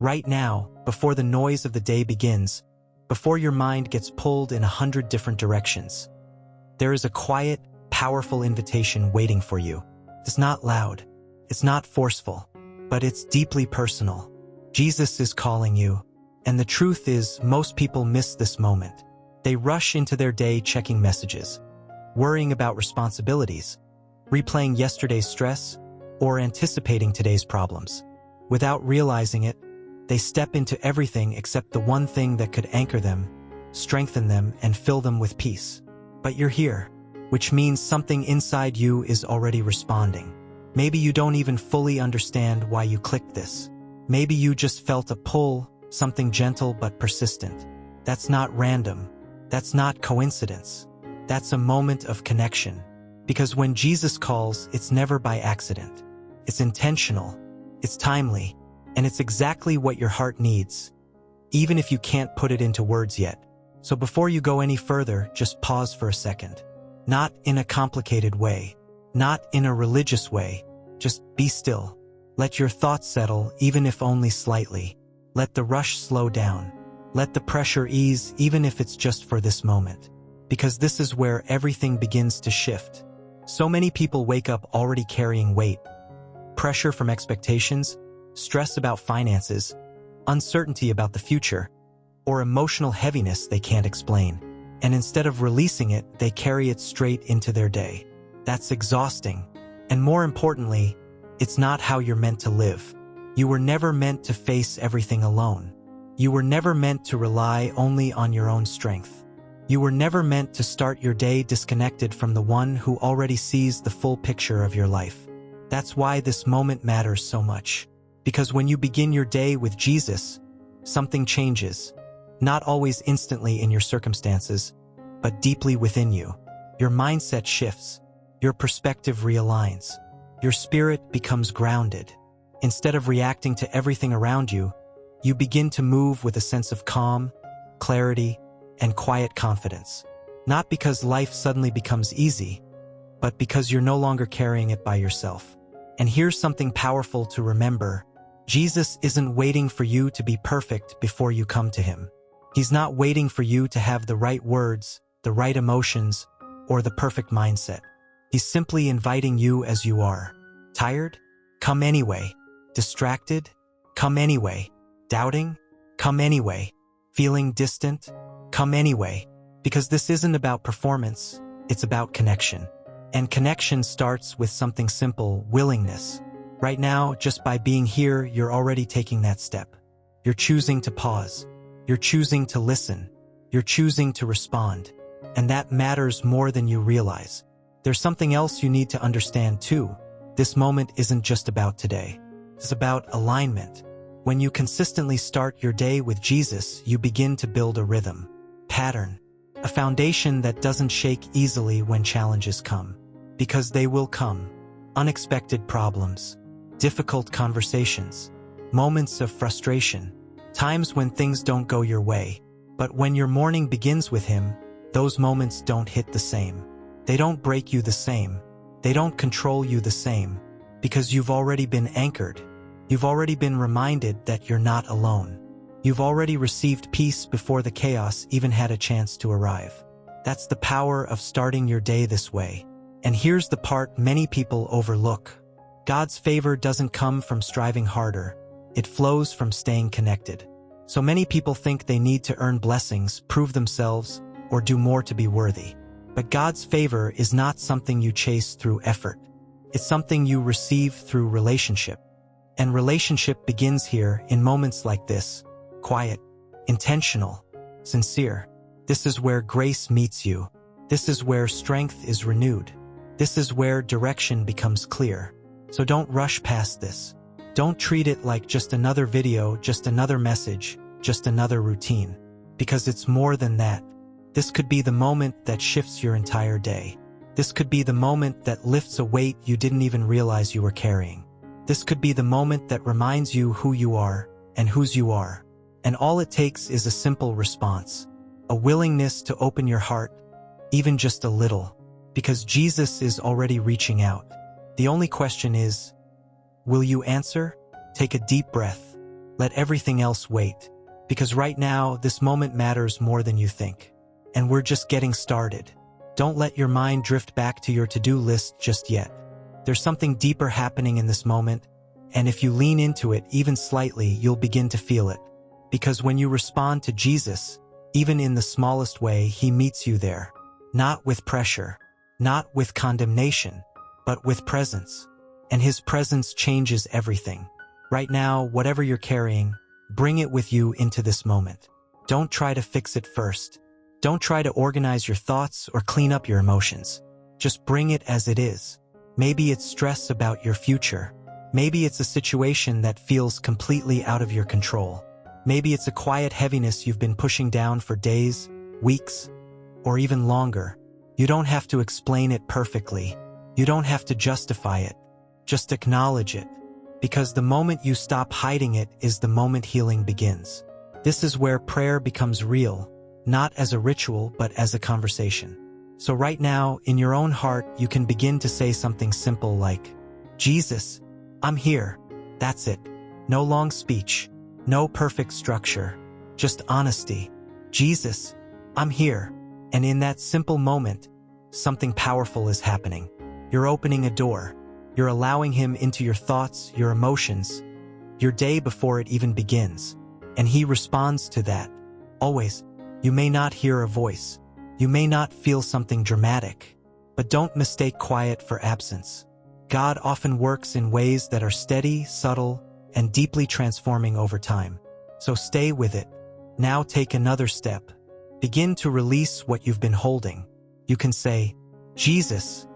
Right now, before the noise of the day begins, before your mind gets pulled in 100 different directions, there is a quiet, powerful invitation waiting for you. It's not loud, it's not forceful, but it's deeply personal. Jesus is calling you, and the truth is, most people miss this moment. They rush into their day checking messages, worrying about responsibilities, replaying yesterday's stress, or anticipating today's problems. Without realizing it, they step into everything except the one thing that could anchor them, strengthen them, and fill them with peace. But you're here, which means something inside you is already responding. Maybe you don't even fully understand why you clicked this. Maybe you just felt a pull, something gentle but persistent. That's not random. That's not coincidence. That's a moment of connection. Because when Jesus calls, it's never by accident. It's intentional, it's timely, and it's exactly what your heart needs, even if you can't put it into words yet. So before you go any further, just pause for a second. Not in a complicated way, not in a religious way, just be still. Let your thoughts settle, even if only slightly. Let the rush slow down. Let the pressure ease, even if it's just for this moment. Because this is where everything begins to shift. So many people wake up already carrying weight. Pressure from expectations, stress about finances, uncertainty about the future, or emotional heaviness they can't explain. And instead of releasing it, they carry it straight into their day. That's exhausting. And more importantly, it's not how you're meant to live. You were never meant to face everything alone. You were never meant to rely only on your own strength. You were never meant to start your day disconnected from the one who already sees the full picture of your life. That's why this moment matters so much. Because when you begin your day with Jesus, something changes. Not always instantly in your circumstances, but deeply within you. Your mindset shifts. Your perspective realigns. Your spirit becomes grounded. Instead of reacting to everything around you, you begin to move with a sense of calm, clarity, and quiet confidence. Not because life suddenly becomes easy, but because you're no longer carrying it by yourself. And here's something powerful to remember. Jesus isn't waiting for you to be perfect before you come to him. He's not waiting for you to have the right words, the right emotions, or the perfect mindset. He's simply inviting you as you are. Tired? Come anyway. Distracted? Come anyway. Doubting? Come anyway. Feeling distant? Come anyway. Because this isn't about performance, it's about connection. And connection starts with something simple, willingness. Right now, just by being here, you're already taking that step. You're choosing to pause. You're choosing to listen. You're choosing to respond. And that matters more than you realize. There's something else you need to understand too. This moment isn't just about today. It's about alignment. When you consistently start your day with Jesus, you begin to build a rhythm, pattern, a foundation that doesn't shake easily when challenges come. Because they will come. Unexpected problems, difficult conversations, moments of frustration, times when things don't go your way. But when your morning begins with him, those moments don't hit the same. They don't break you the same. They don't control you the same. Because you've already been anchored. You've already been reminded that you're not alone. You've already received peace before the chaos even had a chance to arrive. That's the power of starting your day this way. And here's the part many people overlook. God's favor doesn't come from striving harder. It flows from staying connected. So many people think they need to earn blessings, prove themselves, or do more to be worthy. But God's favor is not something you chase through effort. It's something you receive through relationship. And relationship begins here in moments like this. Quiet, intentional, sincere. This is where grace meets you. This is where strength is renewed. This is where direction becomes clear. So don't rush past this. Don't treat it like just another video, just another message, just another routine. Because it's more than that. This could be the moment that shifts your entire day. This could be the moment that lifts a weight you didn't even realize you were carrying. This could be the moment that reminds you who you are and whose you are. And all it takes is a simple response. A willingness to open your heart, even just a little. Because Jesus is already reaching out. The only question is, will you answer? Take a deep breath. Let everything else wait. Because right now, this moment matters more than you think. And we're just getting started. Don't let your mind drift back to your to-do list just yet. There's something deeper happening in this moment, and if you lean into it even slightly, you'll begin to feel it. Because when you respond to Jesus, even in the smallest way, he meets you there. Not with pressure, not with condemnation, but with presence. And his presence changes everything. Right now, whatever you're carrying, bring it with you into this moment. Don't try to fix it first. Don't try to organize your thoughts or clean up your emotions. Just bring it as it is. Maybe it's stress about your future. Maybe it's a situation that feels completely out of your control. Maybe it's a quiet heaviness you've been pushing down for days, weeks, or even longer. You don't have to explain it perfectly. You don't have to justify it. Just acknowledge it. Because the moment you stop hiding it is the moment healing begins. This is where prayer becomes real, not as a ritual but as a conversation. So right now, in your own heart, you can begin to say something simple like, Jesus, I'm here. That's it. No long speech. No perfect structure. Just honesty. Jesus, I'm here. And in that simple moment, something powerful is happening. You're opening a door. You're allowing him into your thoughts, your emotions, your day before it even begins. And he responds to that. Always. You may not hear a voice. You may not feel something dramatic. But don't mistake quiet for absence. God often works in ways that are steady, subtle, and deeply transforming over time. So stay with it. Now take another step. Begin to release what you've been holding. You can say, Jesus,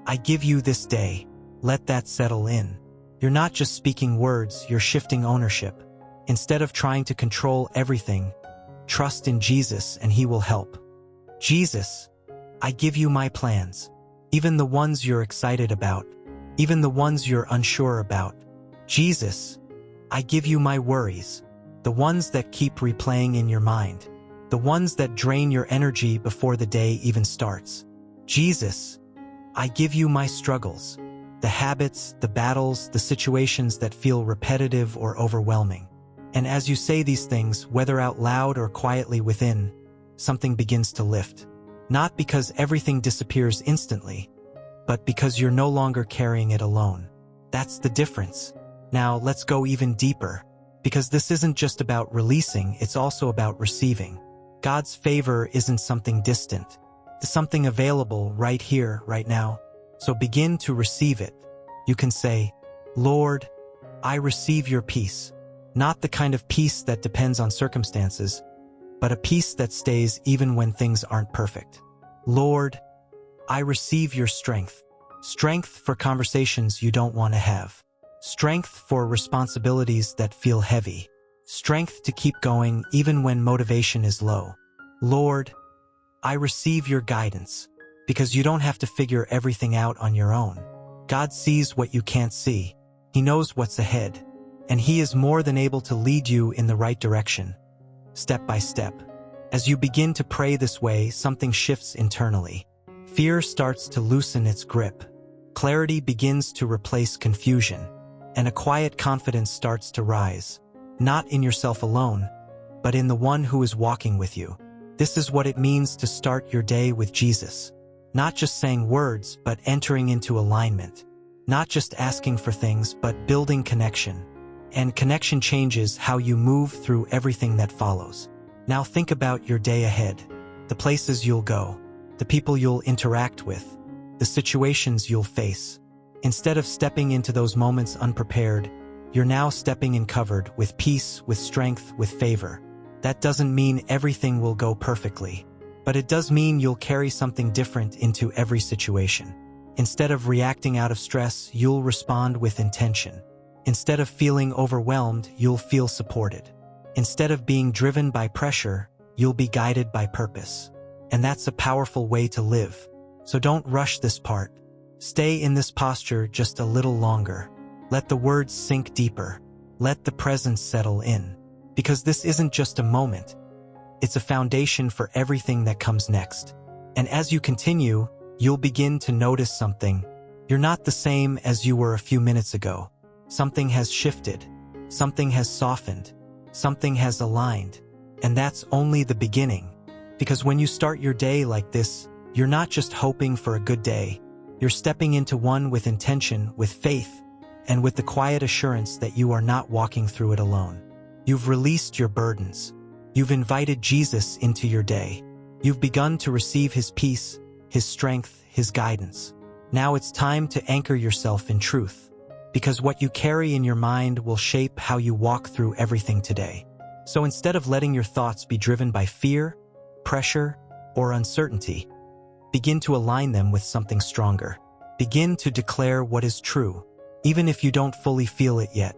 I give you this day. Let that settle in. You're not just speaking words, you're shifting ownership. Instead of trying to control everything, trust in Jesus and he will help. Jesus, I give you my plans. Even the ones you're excited about. Even the ones you're unsure about. Jesus, I give you my worries. The ones that keep replaying in your mind. The ones that drain your energy before the day even starts. Jesus, I give you my struggles. The habits, the battles, the situations that feel repetitive or overwhelming. And as you say these things, whether out loud or quietly within, something begins to lift. Not because everything disappears instantly, but because you're no longer carrying it alone. That's the difference. Now let's go even deeper, because this isn't just about releasing, it's also about receiving. God's favor isn't something distant. It's something available right here, right now. So begin to receive it. You can say, Lord, I receive your peace. Not the kind of peace that depends on circumstances, but a peace that stays even when things aren't perfect. Lord, I receive your strength. Strength for conversations you don't want to have. Strength for responsibilities that feel heavy. Strength to keep going even when motivation is low. Lord, I receive your guidance, because you don't have to figure everything out on your own. God sees what you can't see. He knows what's ahead, and he is more than able to lead you in the right direction, step by step. As you begin to pray this way, something shifts internally. Fear starts to loosen its grip. Clarity begins to replace confusion, and a quiet confidence starts to rise. Not in yourself alone, but in the one who is walking with you. This is what it means to start your day with Jesus. Not just saying words, but entering into alignment. Not just asking for things, but building connection. And connection changes how you move through everything that follows. Now think about your day ahead. The places you'll go. The people you'll interact with. The situations you'll face. Instead of stepping into those moments unprepared, you're now stepping in covered with peace, with strength, with favor. That doesn't mean everything will go perfectly, but it does mean you'll carry something different into every situation. Instead of reacting out of stress, you'll respond with intention. Instead of feeling overwhelmed, you'll feel supported. Instead of being driven by pressure, you'll be guided by purpose. And that's a powerful way to live. So don't rush this part. Stay in this posture just a little longer. Let the words sink deeper. Let the presence settle in. Because this isn't just a moment. It's a foundation for everything that comes next. And as you continue, you'll begin to notice something. You're not the same as you were a few minutes ago. Something has shifted. something has softened, something has aligned, and that's only the beginning. Because when you start your day like this, you're not just hoping for a good day. You're stepping into one with intention, with faith, and with the quiet assurance that you are not walking through it alone. You've released your burdens. You've invited Jesus into your day. You've begun to receive his peace, his strength, his guidance. Now it's time to anchor yourself in truth, because what you carry in your mind will shape how you walk through everything today. So instead of letting your thoughts be driven by fear, pressure, or uncertainty, begin to align them with something stronger. Begin to declare what is true, even if you don't fully feel it yet,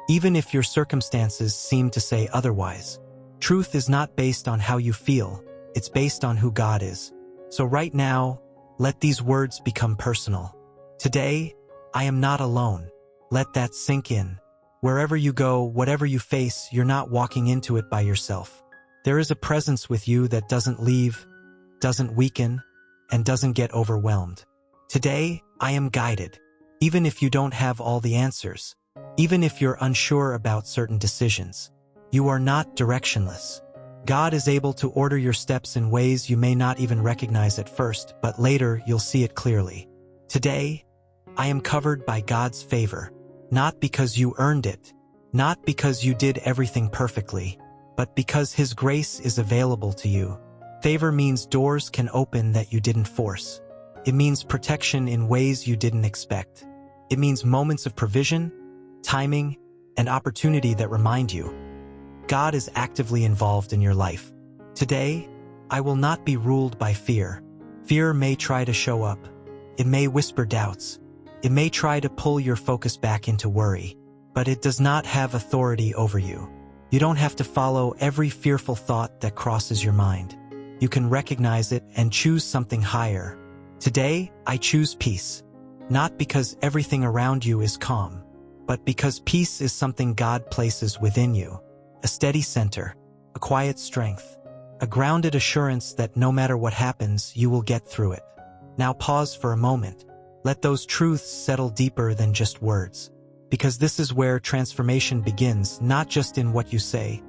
even if your circumstances seem to say otherwise. Truth is not based on how you feel, it's based on who God is. So right now, let these words become personal. Today, I am not alone. Let that sink in. Wherever you go, whatever you face, you're not walking into it by yourself. There is a presence with you that doesn't leave, doesn't weaken, and doesn't get overwhelmed. Today, I am guided. Even if you don't have all the answers, even if you're unsure about certain decisions, you are not directionless. God is able to order your steps in ways you may not even recognize at first, but later you'll see it clearly. Today, I am covered by God's favor, not because you earned it, not because you did everything perfectly, but because his grace is available to you. Favor means doors can open that you didn't force. It means protection in ways you didn't expect. It means moments of provision, timing, and opportunity that remind you God is actively involved in your life. Today, I will not be ruled by fear. Fear may try to show up. It may whisper doubts. It may try to pull your focus back into worry, but it does not have authority over you. You don't have to follow every fearful thought that crosses your mind. You can recognize it and choose something higher. Today, I choose peace, not because everything around you is calm, but because peace is something God places within you. A steady center, a quiet strength, a grounded assurance that no matter what happens, you will get through it. Now pause for a moment. Let those truths settle deeper than just words, because this is where transformation begins, not just in what you say,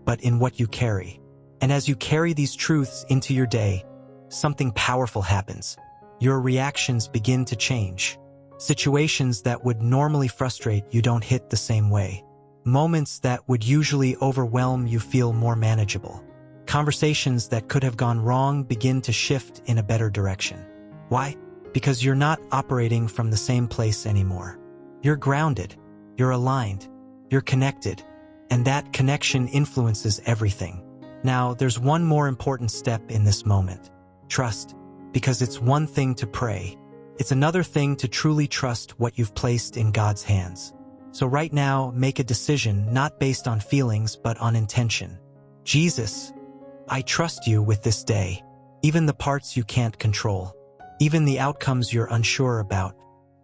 but in what you carry. And as you carry these truths into your day, something powerful happens. Your reactions begin to change. Situations that would normally frustrate you don't hit the same way. Moments that would usually overwhelm you feel more manageable. Conversations that could have gone wrong begin to shift in a better direction. Why? Because you're not operating from the same place anymore. You're grounded, you're aligned, you're connected, and that connection influences everything. Now, there's one more important step in this moment. Trust, because it's one thing to pray. It's another thing to truly trust what you've placed in God's hands. So right now, make a decision not based on feelings but on intention. Jesus, I trust you with this day, even the parts you can't control, even the outcomes you're unsure about,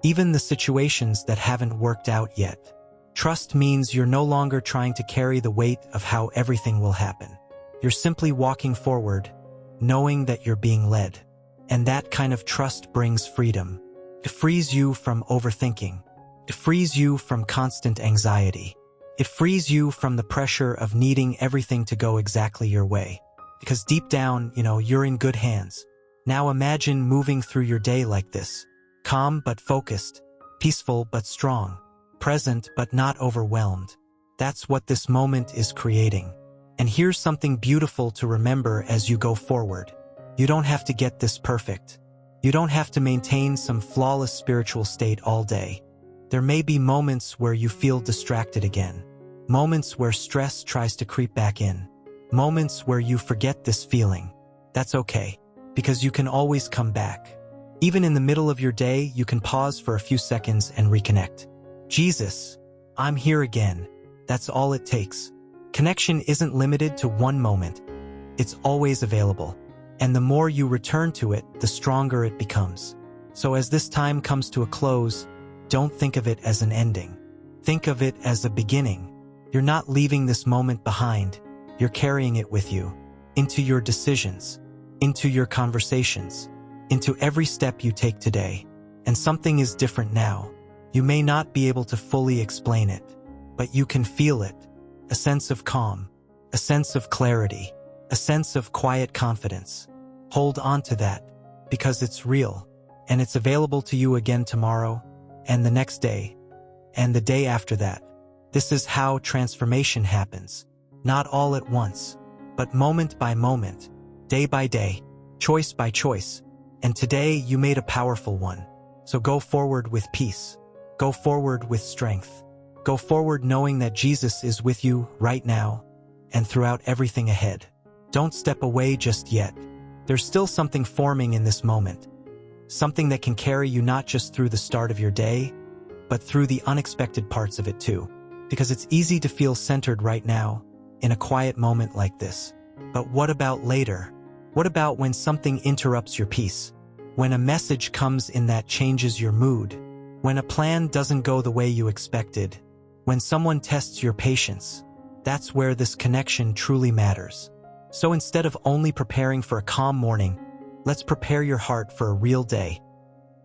even the situations that haven't worked out yet. Trust means you're no longer trying to carry the weight of how everything will happen. You're simply walking forward, knowing that you're being led. And that kind of trust brings freedom. It frees you from overthinking. It frees you from constant anxiety. It frees you from the pressure of needing everything to go exactly your way. Because deep down, you're in good hands. Now imagine moving through your day like this. Calm but focused, peaceful but strong, present but not overwhelmed. That's what this moment is creating. And here's something beautiful to remember as you go forward. You don't have to get this perfect. You don't have to maintain some flawless spiritual state all day. There may be moments where you feel distracted again. Moments where stress tries to creep back in. Moments where you forget this feeling. That's okay, because you can always come back. Even in the middle of your day, you can pause for a few seconds and reconnect. Jesus, I'm here again. That's all it takes. Connection isn't limited to one moment. It's always available. And the more you return to it, the stronger it becomes. So as this time comes to a close, don't think of it as an ending. Think of it as a beginning. You're not leaving this moment behind. You're carrying it with you, into your decisions, into your conversations, into every step you take today. And something is different now. You may not be able to fully explain it, but you can feel it. A sense of calm, a sense of clarity, a sense of quiet confidence. Hold on to that, because it's real, and it's available to you again tomorrow, and the next day, and the day after that. This is how transformation happens. Not all at once, but moment by moment, day by day, choice by choice. And today you made a powerful one. So go forward with peace. Go forward with strength. Go forward knowing that Jesus is with you right now and throughout everything ahead. Don't step away just yet. There's still something forming in this moment. Something that can carry you not just through the start of your day, but through the unexpected parts of it too. Because it's easy to feel centered right now, in a quiet moment like this. But what about later? What about when something interrupts your peace? When a message comes in that changes your mood? When a plan doesn't go the way you expected? When someone tests your patience? That's where this connection truly matters. So instead of only preparing for a calm morning, let's prepare your heart for a real day.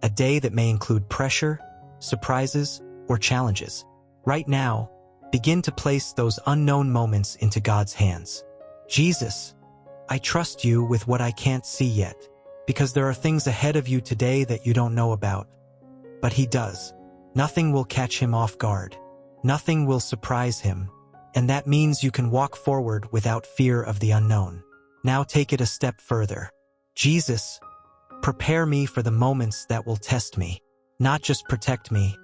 A day that may include pressure, surprises, or challenges. Right now, begin to place those unknown moments into God's hands. Jesus, I trust you with what I can't see yet, because there are things ahead of you today that you don't know about. But He does. Nothing will catch Him off guard. Nothing will surprise Him. And that means you can walk forward without fear of the unknown. Now take it a step further. Jesus, prepare me for the moments that will test me. Not just protect me,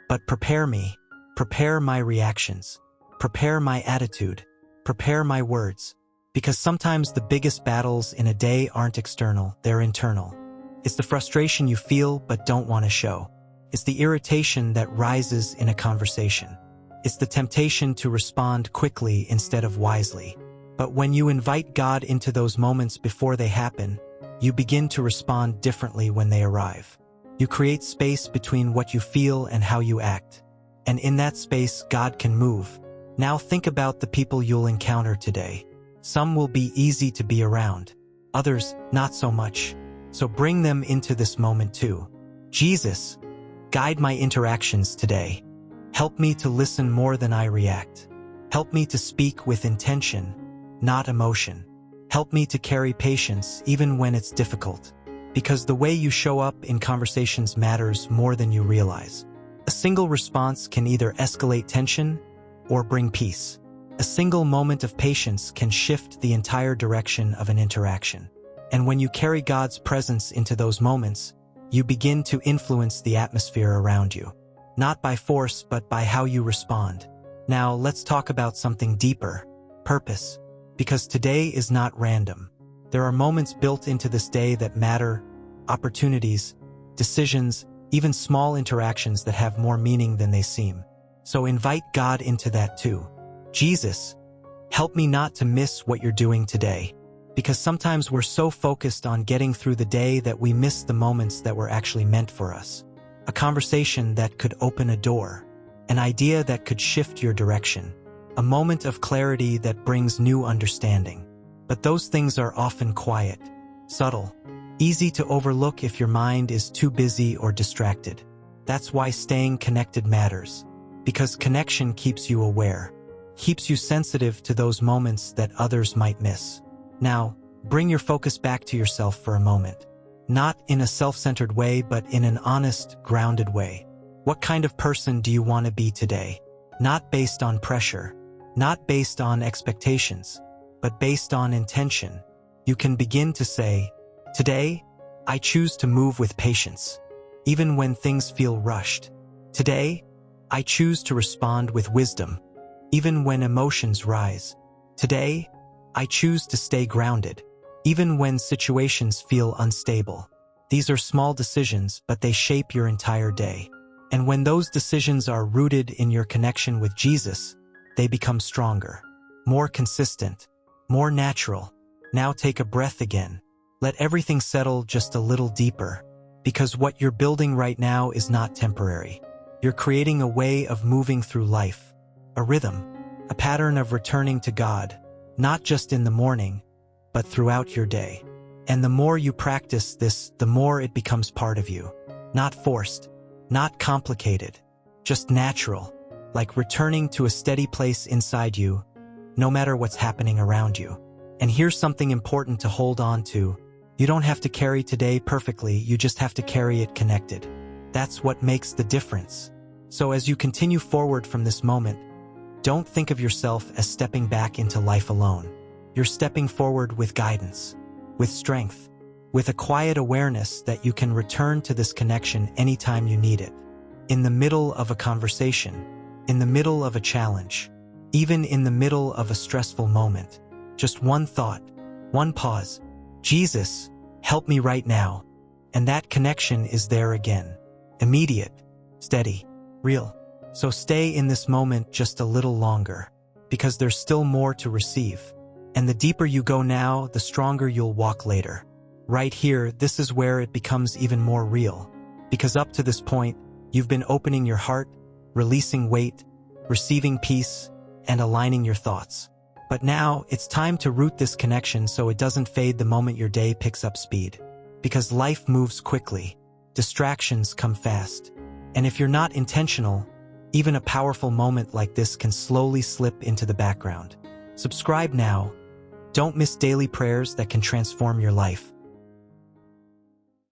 but prepare me. Prepare my reactions. Prepare my attitude. Prepare my words. Because sometimes the biggest battles in a day aren't external, they're internal. It's the frustration you feel but don't want to show. It's the irritation that rises in a conversation. It's the temptation to respond quickly instead of wisely. But when you invite God into those moments before they happen, you begin to respond differently when they arrive. You create space between what you feel and how you act. And in that space, God can move. Now think about the people you'll encounter today. Some will be easy to be around. Others, not so much. So bring them into this moment too. Jesus, guide my interactions today. Help me to listen more than I react. Help me to speak with intention, not emotion. Help me to carry patience even when it's difficult. Because the way you show up in conversations matters more than you realize. A single response can either escalate tension or bring peace. A single moment of patience can shift the entire direction of an interaction. And when you carry God's presence into those moments, you begin to influence the atmosphere around you. Not by force, but by how you respond. Now, let's talk about something deeper: purpose. Because today is not random. There are moments built into this day that matter, opportunities, decisions, even small interactions that have more meaning than they seem. So invite God into that too. Jesus, help me not to miss what you're doing today. Because sometimes we're so focused on getting through the day that we miss the moments that were actually meant for us. A conversation that could open a door. An idea that could shift your direction. A moment of clarity that brings new understanding. But those things are often quiet, subtle, easy to overlook if your mind is too busy or distracted. That's why staying connected matters. Because connection keeps you aware, keeps you sensitive to those moments that others might miss. Now, bring your focus back to yourself for a moment. Not in a self-centered way, but in an honest, grounded way. What kind of person do you want to be today? Not based on pressure, not based on expectations, but based on intention. You can begin to say, today, I choose to move with patience, even when things feel rushed. Today, I choose to respond with wisdom, even when emotions rise. Today, I choose to stay grounded, even when situations feel unstable. These are small decisions, but they shape your entire day. And when those decisions are rooted in your connection with Jesus, they become stronger, more consistent, more natural. Now take a breath again. Let everything settle just a little deeper, because what you're building right now is not temporary. You're creating a way of moving through life, a rhythm, a pattern of returning to God, not just in the morning, but throughout your day. And the more you practice this, the more it becomes part of you. Not forced, not complicated, just natural. like returning to a steady place inside you, no matter what's happening around you. And here's something important to hold on to. You don't have to carry today perfectly, you just have to carry it connected. That's what makes the difference. So as you continue forward from this moment, don't think of yourself as stepping back into life alone. You're stepping forward with guidance, with strength, with a quiet awareness that you can return to this connection anytime you need it. In the middle of a conversation, in the middle of a challenge, even in the middle of a stressful moment. Just one thought, one pause. Jesus, help me right now. And that connection is there again. Immediate, steady, real. So stay in this moment just a little longer, because there's still more to receive. And the deeper you go now, the stronger you'll walk later. Right here, this is where it becomes even more real. Because up to this point, you've been opening your heart, releasing weight, receiving peace, and aligning your thoughts. But now, it's time to root this connection so it doesn't fade the moment your day picks up speed. Because life moves quickly, distractions come fast. And if you're not intentional, even a powerful moment like this can slowly slip into the background. Subscribe now. Don't miss daily prayers that can transform your life.